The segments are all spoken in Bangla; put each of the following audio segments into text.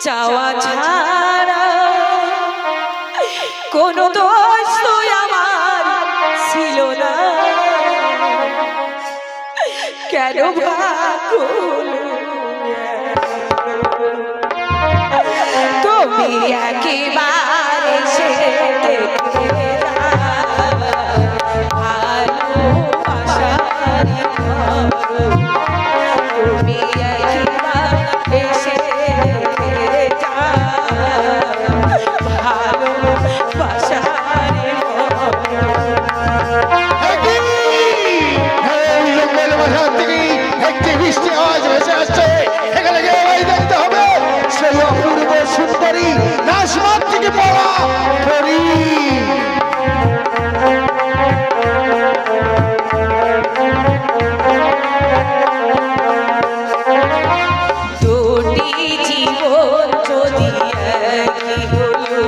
চাওয়া ছাড়া কোনো দোষ তো আমার ছিল না, কেন ভাগুল তুমি একেবারে সে দেখে ভালোবাসারি তুমি একেবারে সে দেখে ভালোবাসারি একটি বৃষ্টি আওয়াজ ভেসে আসছে, এখানে গিয়ে দেখতে হবে সেই অপূর্ব সুন্দরী নাশমাত থেকে পড়া পরি। দুটি জীবন যদি একই হলো,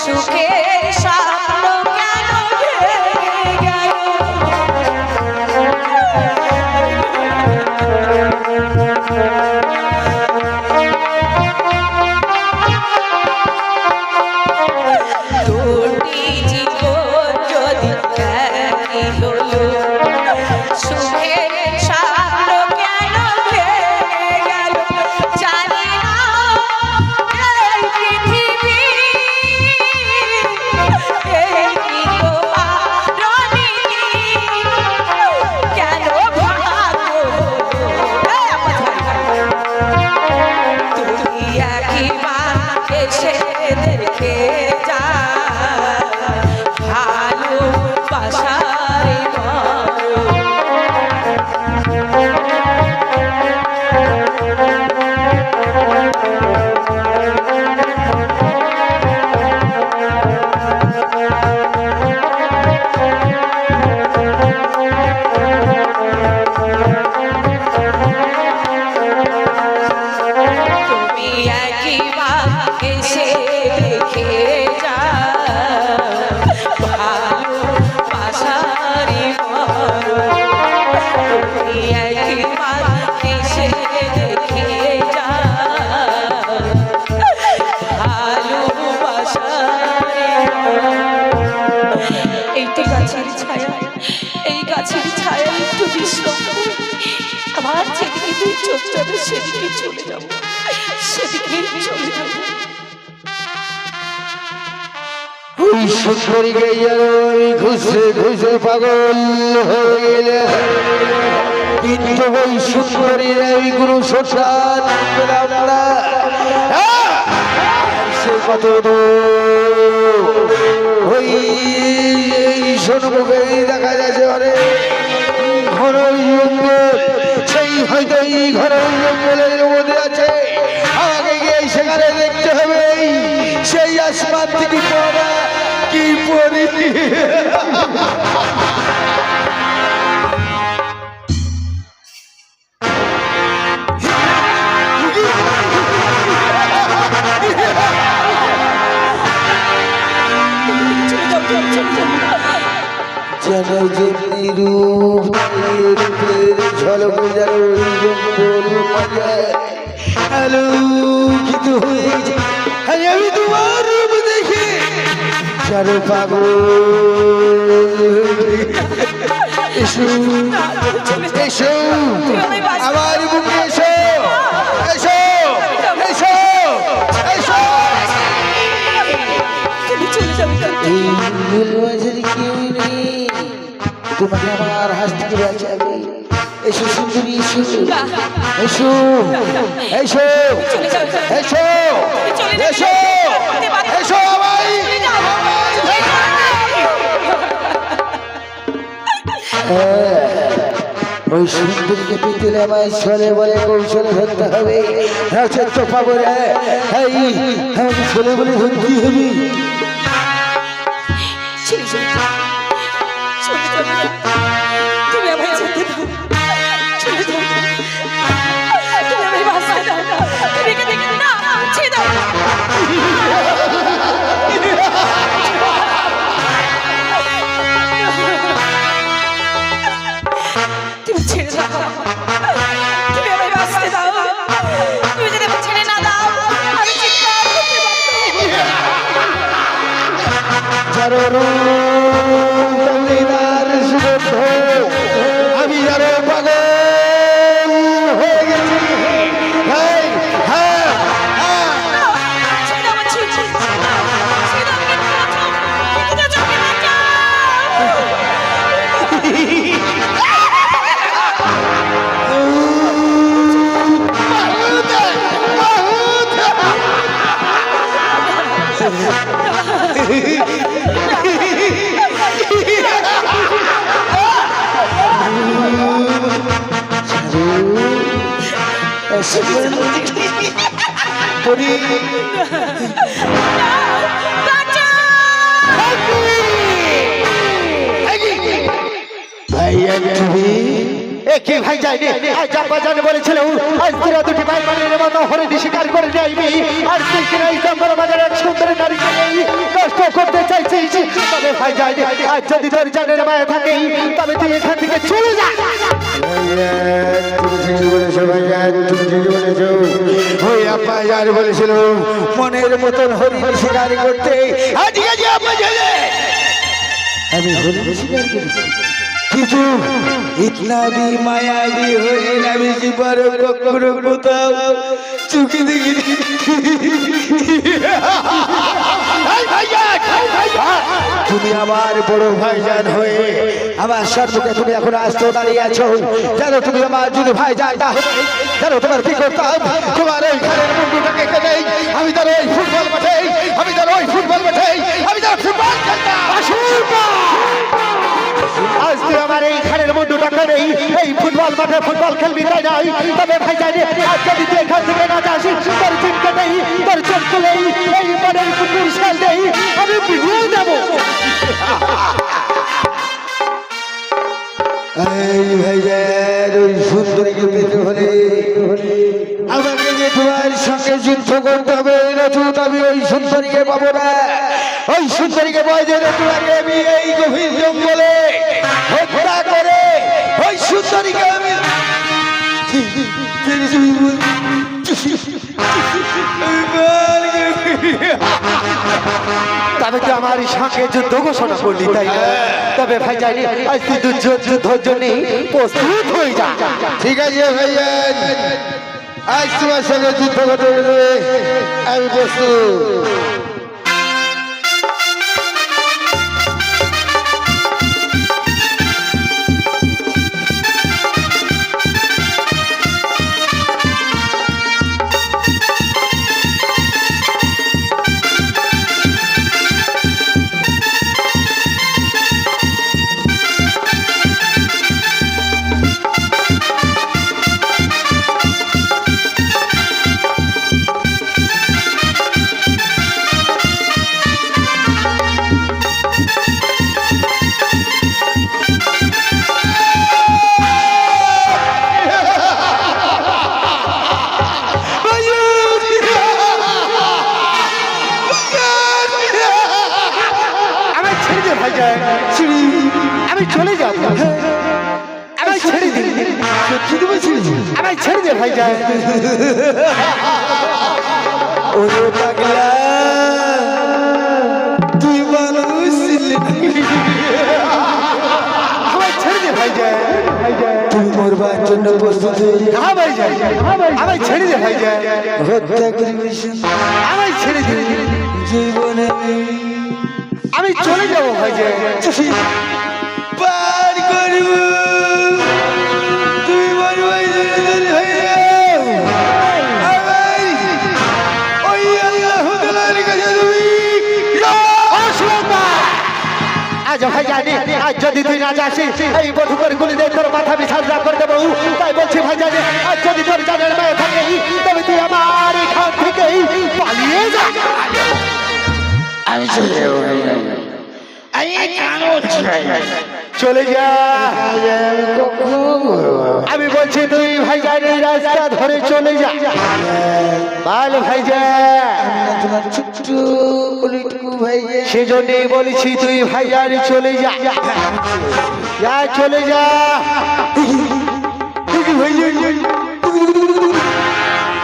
সুখের স্বপ্ন কেন ভেঙে গেল? দুটি জীবন যদি একই হলো, সুখের স্বপ্ন কেন ভেঙে গেল? জানি না এই পৃথিবী এই কি তোমার নীতি, কেন ভাগ্য তুমি একবার এসে দেখে যা ভালোবাসারে তুমি একবার এসে দেখে যা ভালোবাসারি তুমি একবার এসে দেখে যা ভালোবাসারি। এইটি গাছের ছায়া, এই গাছের ছায়া একটু বিশ্রাম করে আমার যেদিকে তুই চোখ যাবে সেদিকে চলে যাবো, সেদিকে চলে যাবো। ওই সুন্দরী গাইয়ার ওই ঘুষে ঘুষে পাগল হয়ে গেলে, কিন্তু ওই সুন্দরীর ওই গুরু শ্মশান পেলাম না। সে কত দূর ওই সন্মুখে দেখা যাচ্ছে অনেক ঘন জঙ্গল, সেই হয়তো এই ঘন জঙ্গলের মধ্যে আছে। আমাকে গিয়ে সেখানে দেখতে হবে সেই আসমান থেকে পড়া কি পরি। যেন যেমনি রূপ রূপের ঝলক যেন আলোকিত হয়েছে, আমি তোমার রূপ দেখে যেন পাগল। এসো এসো আমার বুকে এসো, এসো এসো এসো। এই মূলবাজারে কেউ নেই, তোমাকে আমার হাত থেকে বাঁচাবে। এসো সুন্দরী, এসো এসো এসো এসো এসো এসো আমায়। ওই সুন্দরীকে পেতে আমায় ছলে বলে কৌশলে ধরতে হবে, তো পাবো রে। আমাকে ছলে বলে ধরতে হবে। তুমি আমায় যেতে দাও, চলে যাও, তুমি আমায় বাঁচতে দাও, তুমি এখানে না ছেড়ে দাও। তুমি ছেড়ে দাও, তুমি আমায় বাঁচতে দাও, তুমি যদি আমায় ছেড়ে না দাও চরণ তমলিনার সুগন্ধ আমি যেন পাগল হয়ে গেছি। হ্যাঁ, হ্যাঁ, হ্যাঁ। ছেড়ে দাও আমার ছেড়ে দাও। ছেড়ে দাও, আমাকে বাঁচাও। আমাকে বাঁচাও, ভাইয়া তুমি কি ভাই যায়নি আজ আব্বা জানে বলেছিল আজ তোরা দুটি ভাই মানের মতো হরিণী শিকার করে যাইবি আর তুই কিনা এই জঙ্গল বাজারে এক সুন্দরী নারীকে নেই নষ্ট করতে চাইছিস। তবে ভাই যায়নি আজ যদি তোর জানের মায়া থাকে তবে তুই এখান থেকে চলে যা। তুমি ঠিকই বলেছো ভাইয়া, তুমি ঠিকই বলেছো। ওই আপা যার বলেছিল মনের মতন হরিণ শিকার করতে, ঠিক আছে আপা চলে আমি হরিণ শিকার করেছি কিন্তু ইতনা भी माया भी হরিণ আমি জীবনে কখনো কোথাও চোখে দেখিনি। তুমি আমার বড় ভাইজান হয়ে আমার সর্বকে তুমি এখন আসতে দাঁড়িয়ে আছো। জানো তুমি আমার যদি ভাইজান না হতে জানো তোমার কি করতাম? তোমার এই ঘরের মুন্ডুটাকে কেটে আমি তার ওই ফুটবল মাঠে আমি তার ওই ফুটবল মাঠে আমি তার ফুটবল খেলতাম। আজ তুই আমার এই খানের মুন্ডুটা করে এই ফুটবল মাঠে ফুটবল খেলবি তাই নয়। তবে ভাই জানি আজ যদি তুই এখান থেকে না যাস তোর চিনতে নেই তোর চোখ খুলেই এই মনের কুকুর শাল নেই আমি বুঝিয়ে দেবো। এই ভাইজান ওই সুন্দরীকে পেতে হলে আমাকে যে তোমার সঙ্গে যুদ্ধ করতে হবে, নতুবা আমি ওই সুন্দরীকে পাবো না। ওই সুন্দরীকে বয় যে তোমাকে আমি এই গভীর জঙ্গলে হত্যা করে ওই সুন্দরীকে আমি তবে তুই আমার সঙ্গে যুদ্ধ ঘোষণা করলি তাই না? তবে ভাই জানি আজ তুই যুদ্ধের জন্য প্রস্তুত হয়ে যা। ঠিক আছে ভাইজান, আজ তোমার সঙ্গে যুদ্ধ করতে গেলে আমি প্রস্তুত। আমি চলে যাব, আমি ছেড়ে দিন, আমি ছেড়ে দে ভাই যায়। ওরে পাগলা তুই মানুষ আমার ছেড়ে দে ভাই যায়, তুই মরবার জন্য প্রস্তুত হয়ে হ্যাঁ ভাই যায়, আমি ছেড়ে দে ভাই যায়, হত্যা করিস আমি ছেড়ে দিন জীবনে আমি চলে যাব ভাই যায়। পার করব তুই মরবার জন্য হয়ে ওই আল্লাহ তাআলার কাছে তুমি আজ ভাই জানি আজ যদি তুই না যাস এই বধুকর গুলি দিয়ে তোর মাথা বিছাড়া করে দেবো। তাই বলছি ভাই জানি আজ যদি তোর জানের মায়ে থাকে তবে তুই আমার এখান থেকে পালিয়ে যা। আমি চলে যাবো চলে যা, আমি বলছি তুই ভাই জানি রাস্তা ধরে চলে যা। বল ভাই যা, তোমার ছোট্ট কলিটুকু ভাই সেজন্যই বলেছি তুই ভাই জানি চলে যা, যা চলে যা।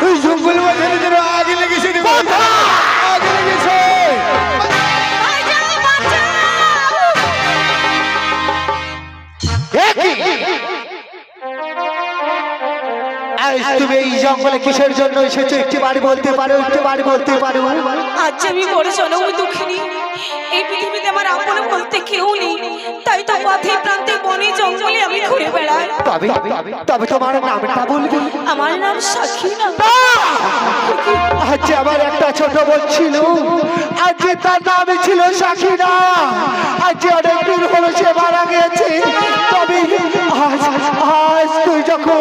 ওই জঙ্গল মাঝখানে যেন আগে লেগেছে, আগে লেগেছে। ভাই যাও, বাঁচাও। আজ তুমি এই জঙ্গলে কিসের জন্য এসেছো একটু বাড়ি বলতে পারো, একটু বাড়ি বলতে পারো? আজ আমি বড় জনম দুঃখিনী, এই পৃথিবীতে আমার আপন বলতে কেউ নেই, তাই তো পথে প্রান্তে বনে জঙ্গলে আমি ঘুরে বেড়াই। তবে তবে তোমার নামটা বলবো? আমার নাম সাকিনা। আজ আমার একটা ছোট বোন ছিল, আজ তার নাম ছিল সাকিনা। আজ অনেক দিন হলো সে মারা গেছে। তবে আজ আজ তুই যখন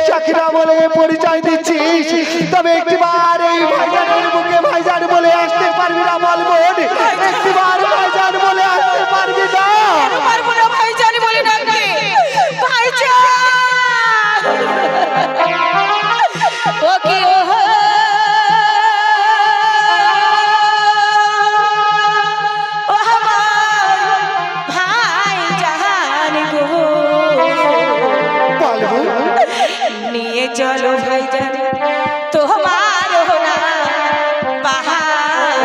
সাকিনা বলে পরিচয় দিচ্ছিস, তবে একটিবার এই ভাইজানের বুকে ভাইজান বলে আসতে পারবি না? বলবো একটিবার ভাইজান বলে আসতে পারবি না? পারবো না ভাইজান বলে ডাকতে। ভাইজান ও কি ও নিয়ে চলো ভাইজান তোমার হোনা পাহাড়।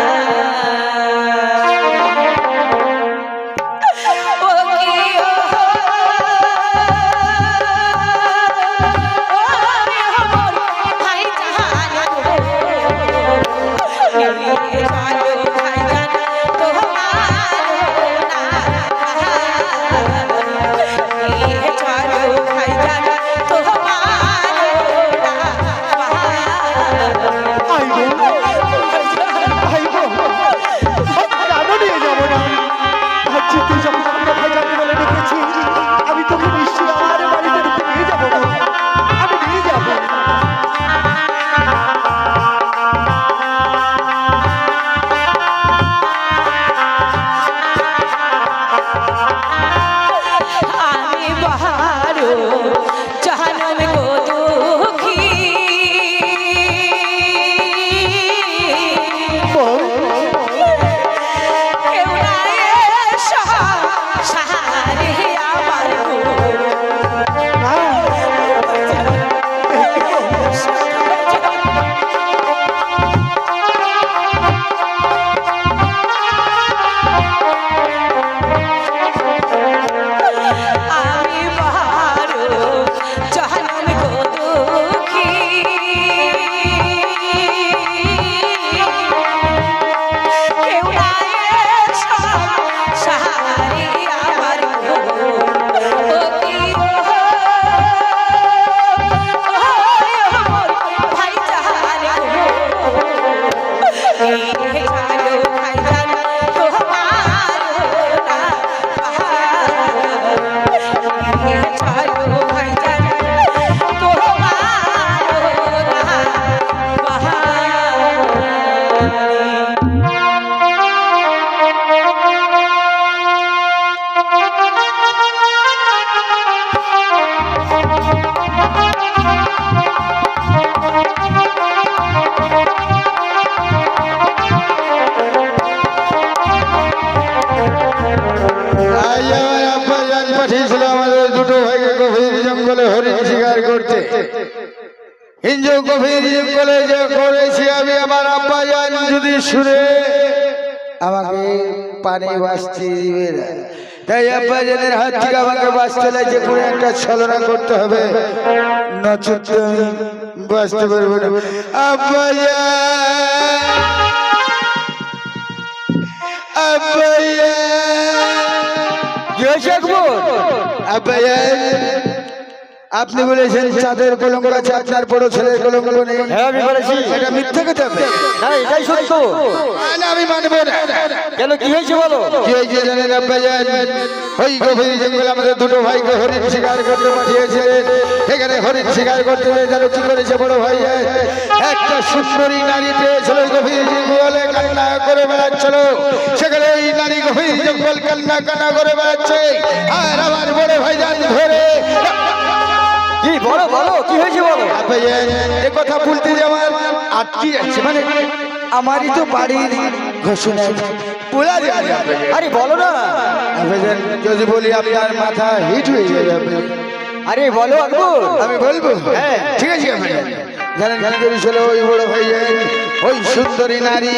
ও কি ও আমার ভাইজান নিয়ে চলো ভাইজান তোমার হোনা পাহাড়। নিয়ে চলো ভাইজান আমি তোকে নিশ্চয়ই আমার বাড়িতে নিয়ে যাবো, আমি নিয়ে যাবো। আমি বাহারো জাহানম গো দুঃখী, কেউ নাই সাহারে আমার গো। আমি বাহারো জাহানম গো দুঃখী, কেউ নাই সাহারে আমার গো। ও কি ও ভাইজান গো, নিয়ে চলো ভাইজান তোমার হোনা পাহাড়। নিয়ে চলো ভাইজান তোমার হোনা পাহাড়। আজ আমার আব্বা জান পাঠিয়েছিল আমাদের দুটো ভাইকে গভীর জঙ্গলে হরিণ শিকার করতে। হিঞ্জু গভীর জঙ্গলে যে করেছি আমি, আমার আব্বা জান যদি শুনে আমাকে পানি বাঁচতে দিবে না। তাই আব্বা জানের হাত থেকে আমাকে বাঁচতে লাগছে, কোনো একটা ছলনা করতে হবে, নচেত আমি বাঁচতে পারবো না। আব্বা জান, আব্বা জান, আপনি বলেছেন চাঁদের কলঙ্ক আছে, আপনার বড় ছেলের কলঙ্ক নেই। হ্যাঁ আমি বলেছি। এটা মিথ্যা কথা। না এটাই সত্য। না আমি মানবো না। কেন কি হয়েছে বলো? কি হয়েছে জানেন আব্বা জান? ওই গভীর জঙ্গলে আমাদের দুটো ভাইকে হরিণ শিকার করতে পাঠিয়েছিলেন। এখানে হরিণ শিকার করতে জানো কি করেছে বড় ভাই? একটা সুন্দরী নারী পেয়েছিল, গভীর জঙ্গলে কান্না করে বেড়াচ্ছিল। সেখানে ওই নারী গভীর জঙ্গল কান্না কান্না করে বেড়াচ্ছে, আর আমার বড় ভাই জান ধরে। কি বলো বলো কি হয়েছে বলো? আব্বা জান, এ কথা বলতে যে আমার আটকে যাচ্ছে, মানে আমারই তো বাড়ির ঘোষণা বলা যায় না। আরে বলো না। আব্বা জান, যদি বলি আপনার মাথা হিট হয়ে যাবে। আরে বলো আকবর। আমি বলবো? হ্যাঁ ঠিক আছে। জানেন কি করেছিল ওই বড় ভাই? ওই সুন্দরী নারী,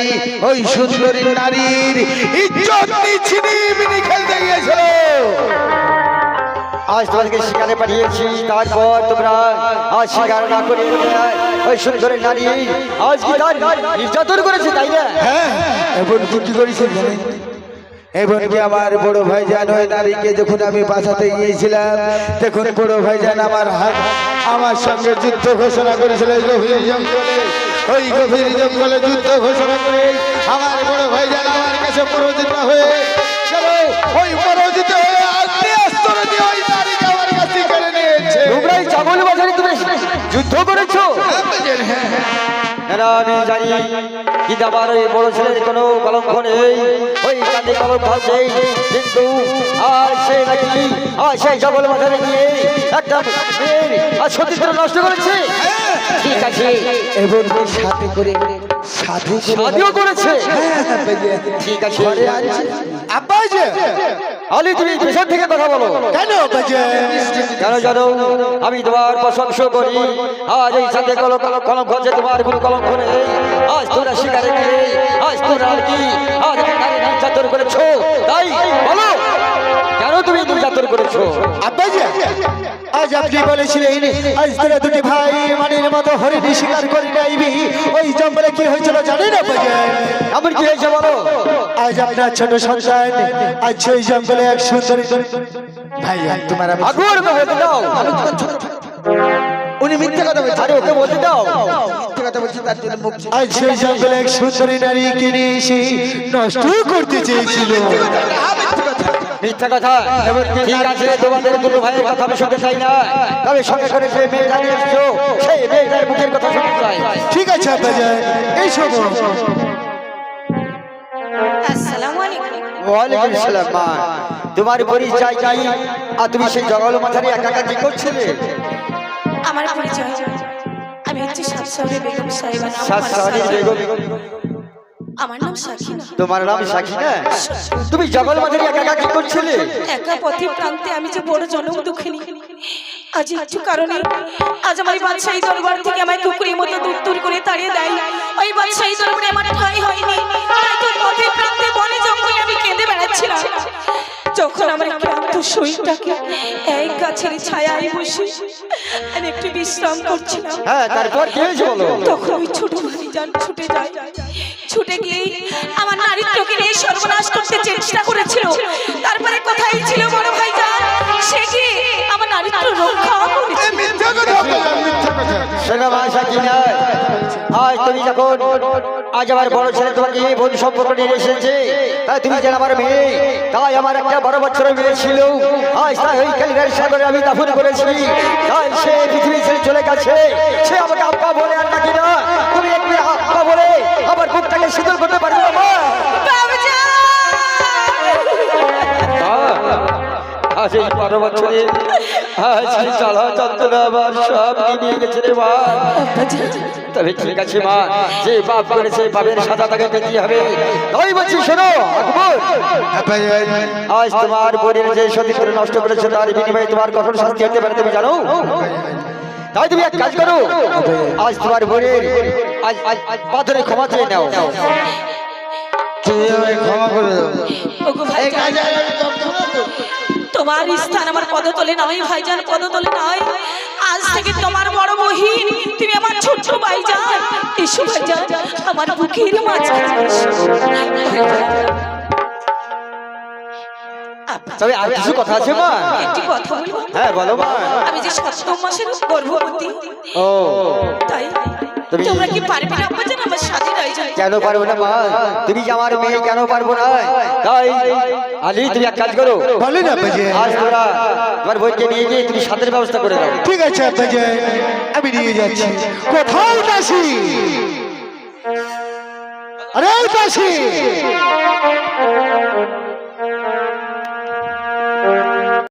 ওই সুন্দরী নারীর ইজ্জত ছিনিয়ে খেলতে গিয়েছিল। আজ তোমাদেরকে শিকারে পাঠিয়েছি, তারপর তোমরা আজ শিকার না করে ওই সুন্দরী নারী আজ কি তার নির্যাতন করেছে, তাই না? হ্যাঁ, এমন কি করেছে জানেন? এমনকি আমার বড় ভাইজান ওই নারীকে যখন আমি বাঁচাতে গিয়েছিলাম, তখন বড় ভাইজান আমার সঙ্গে যুদ্ধ ঘোষণা করেছিল এই গভীর জঙ্গলে। ওই গভীর জঙ্গলে যুদ্ধ ঘোষণা করে আমার বড় ভাইজান আমার কাছে পরাজিত হয়ে গেল। ওই পরাজিত হয়ে আগ্নেয়াস্ত্র দিয়ে ওই নারীকে আমার কাছে কেড়ে নিয়েছে। তোমরা এই ছাগল বাজারে তুমি যুদ্ধ করেছো? হ্যাঁ, এরা আমি জানি কিন্তু আমার ওই বড় ছেলের কোনো কলঙ্ক নেই, ওই কাঁধে কলঙ্ক আছে, কিন্তু আর সে নাকি সেই জগল মাথায় নিয়ে একটা আর সতীত্র নষ্ট করেছে। ঠিক আছে, এবং সাথে করে শাদিও করেছে। ঠিক আছে আব্বাজি, আলি তুমি পেছন থেকে কথা বলো কেন আব্বাজি? কেন জানো আমি তোমার প্রশংসা করি। আজ এই সাথে কলঙ্ক আছে, তোমার কোনো কলঙ্ক নেই। আজ তোমরা শিকারে গিয়ে আজ তোমরা কি আজ নারী নির্যাতন করেছো, তাই বলো কেন তুমি নির্যাতন করেছো? আব্বাজি, আজ আপনি বলেছিলেন আজ তোরা দুটি ভাই মানের মতো হরিণী শিকার করে নাইবি, ওই জঙ্গলে কি হয়েছিল জানেন আব্বাজি? আমার কি হয়েছে বলো? আজ আপনার ছোট সন্তান আজ ওই জঙ্গলে এক সুন্দরী ভাই তোমার আগুর বলতে দাও। উনি মিথ্যে কথা বলছেন। আরে ওকে বলতে দাও। মিথ্যে কথা বলছেন, তার জন্য মুখ আজ সেই জঙ্গলে এক সুন্দরী নারী কিনে এসে নষ্ট করতে চেয়েছিল। মিথ্যা কথা। ঠিক আছে, তোমাদের দুটো ভাইয়ের কথা আমি শুনতে চাই না, তবে সঙ্গে করে যে মেয়েটা নিয়ে এসছো সেই মেয়েটার মুখের কথা শুনতে চাই। ঠিক আছে আব্বাজি, এই সব আসসালামু আলাইকুম। ওয়ালাইকুম আসসালাম। মা, তোমার পরিচয় চাই, আর তুমি সেই জঙ্গল মাথারে একা একা কি করছিলে? আমার পরিচয়, আমি হচ্ছে সাতসাউরি বেগম সাহেবা। সাতসাউরি বেগম। আমার নাম সাকিনা। তোমার নাম সাকিনা? তুমি জঙ্গল মাথারে একা একা কি করছিলে? একা পথে প্রান্তে আমি যে বড় জনম দুঃখিনী। আজ একটু কারণে আজ আমার বাদশাহী দরবার থেকে আমায় কুকুরের মতো দূর করে তাড়িয়ে দেয়। ওই বাদশাহী দরবারে আমার ঠাঁই হয়নি, তাই তো পথে প্রান্তে বনে জঙ্গলে আমি কেঁদে বেড়াচ্ছিলাম। যখন আমার ক্লান্ত শরীরটাকে এক গাছের ছায়ায় বসে আমি একটু বিশ্রাম করছিলাম, হ্যাঁ, তারপর কি হয়েছে বলো? তখন ওই ছোট ভাইজান ছুটে যায়। ছুটে গিয়ে আমার নারীত্বকে নিয়ে সর্বনাশ করতে চেষ্টা করেছিল। তারপরে কোথায় ছিল বড় ভাইজান, সে কি আমার নারীত্ব রক্ষা করেছে। মিথ্যে কথা বলছেন, মিথ্যে কথা। শোনো মা সাকিনা, আজ তুমি যখন আজ আমার বড় ছেলে তোমাকে বন্ধু সম্পর্ক নিয়ে এসেছে, তাই তুমি যেন আমার মেয়ে, তাই আমার একটা 12 বছরের মেয়ে ছিল, আজ তাই ওই কালিদার সাগরে আমি দাফন করেছি। তাই সে পৃথিবী ছেড়ে চলে গেছে। সে আমাকে আব্বা বলে আর ডাকি না, তুমি একটু আব্বা বলে আমার বুকটাকে শীতল করতে পারবে না মা? আজ এই 12 বছরে আজ এই জ্বালা যন্ত্রণা আমার সব নিয়ে গেছে রে মা। তবে ঠিক আছে মা, যে পাপ করেছে পাপের সাজা তাকে পেতে হবে। তাই বলছি শোনো আকবর, আজ তোমার বোনের যে সতীত্ব নষ্ট করেছে তার বিনিময়ে তোমার কখন শাস্তি হতে পারে তুমি জানো? তাই তুমি এক কাজ করো, আজ তোমার বোনের আজ পা ধরে ক্ষমা চেয়ে নাও। ক্ষমা করে দাও। ওগো ভাইজান, তোমার স্থান আমার পদতলে নয় ভাইজান, পদতলে নয়। আজ থেকে তোমার বড় বহিন, তুমি আমার ছোট্ট ভাইজান। এসো ভাইজান, আমার বুকের মাঝখানে এসো। তবে আর কিছু কথা আছে মা? একটি কথা বলবো? হ্যাঁ বলো মা। আমি যে 7 মাসের গর্ভবতী, ও তাই তোমরা কি পারবে না ভাইজান আমার স্বাধীন আয়োজন? কেন পারবো না মা? তুমি যে আমার মেয়ে, কেন পারবো না? তাই আলী তুমি এক কাজ করো, বলেন আব্বাজি। আজ তোমরা তোমার বোনকে নিয়ে গিয়ে তুমি সাথের ব্যবস্থা করে দাও। ঠিক আছে আব্বাজি, আমি নিয়ে যাচ্ছি। কোথাও দাসী, আরে দাসী,